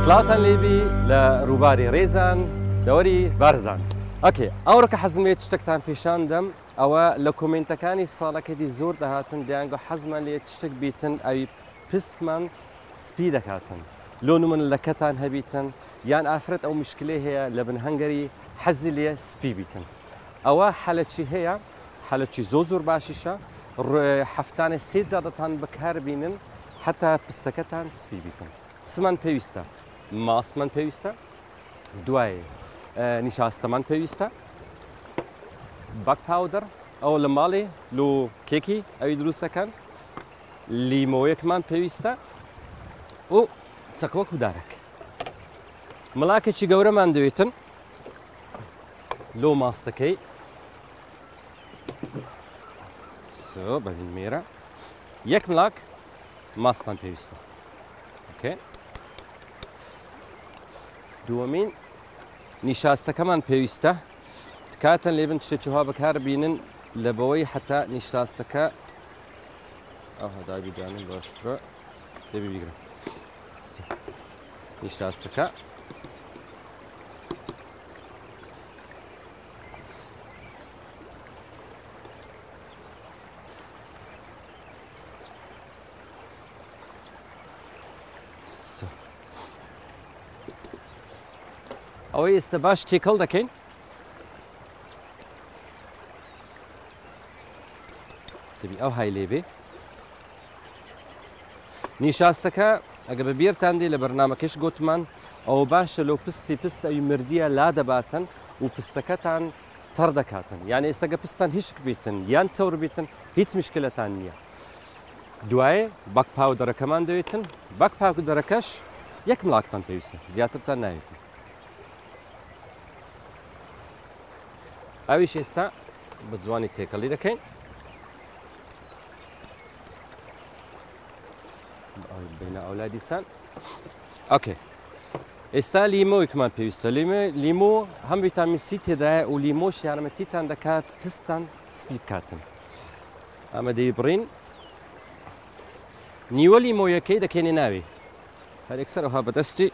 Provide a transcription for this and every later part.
سلاوتان ليبي لروباري ريزان دوري بارزان. اوكي اورك حزمه تشتكتان بيشان دم او لكومنتكاني صالك دي زور دهاتن ديانغو حزما لي تشتك بيتن اي بيستمان سبيدك هاتن لونو من لكتان هبيتن يان افرت او مشكله هي لبن هنغري حزي لي سبي بيتن او حالتشي هي حالتشي زوزور باشيشا حفتان السيد زادتان بكار بينن حتى بسكتان سبي بيتن سمان بيوستا ماسمان بيوستا دواي نشاستمان بيوستا باك باودر او لمالي لو كيكي او دروستا كان ليموية كمان بيوستا و تسكوك ودارك ملاكي شي قورة من دويتن لو ماستكي سو ببين ميرا يك ملاك ماستان بيوستا اوكي دومين نشاسته كمان بيوسته تكاتن ليبن تشتشوها بكار بينن لبوي حتى نشاستك هذا بيجاني باشترا تبي بيجرا نشاستك اوي استباش تيكل دكين تبي او هاي ليبي نيشاستكا اگه بيرتاندي لبرنامجش گوتمان او باش لو بست اي مرديه لا دباتن و بستكتان تردكاتن يعني استگه بستان هيش بيتن يان تصور بيتن هيڅ مشكله تانية دواي باك باودر كمان دويتن باك باودر كش يك ملاكتان بيوسه زياتر تان نايتن اويش استا بتزواني تيكلي دكين بين اولادي سان اوكي استا ليمو كمان بيوستا ليمو هم فيتامين سي تدا وليموش يعني متيتان دكات بستان سبيد كاتن اما دي برين نيو ليمو يكي دكيني ناوي هل اكسرها بدستي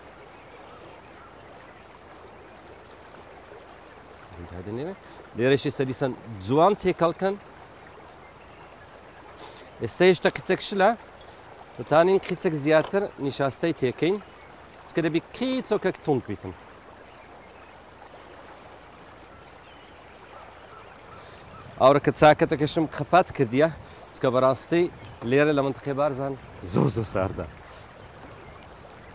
هذا ليريش استديسن زوان تيكلكن استيش تكتكشلا وتانين كيتك زياتر نشاستي تيكين تكده بي كيتو كك تونك بيتن اورك تساكتك اشم خبات كرديا تكبراستي ليري لمنطقه بارزان زوزو ساردا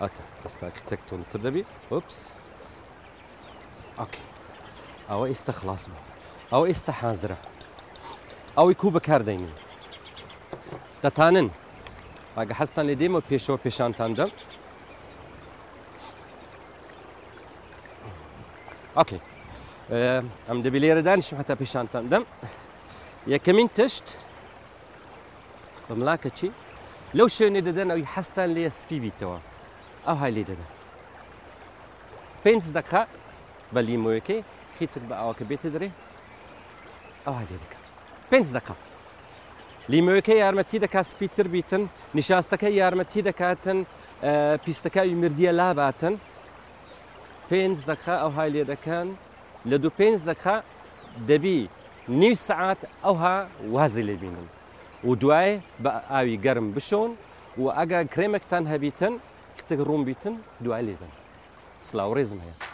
اوكي استاكتك تون تردبي اوبس اوكي او استخلاص او استحازره او يكوب كارديني تتانن اگه حستان لديمو بيشو بيشان تانجم اوكي ام دبيلير دانش حتى بيشان تاندم يا كمين تشت بملاكتشي لو شوني ددن او يحستان لي سبي بيتوا او هاي لي ددن بينز دقه بليموكي خيتك بقى وكبيت دري او هاي ليك بينز دقه ليموكي يارمتي دكا سبيتر بيتن نشاستك يارمتي دكاتن بيستكا يمرديه لاباتن بينز دقه او هاي لي دكان لدو بينز دقه دبي نيو ساعات او ها وازي بينن ودواي بقى اوي قرم بشون واجا كريمك تان هبيتن كتك روم بيتن دواي ليدن سلاوريزم هي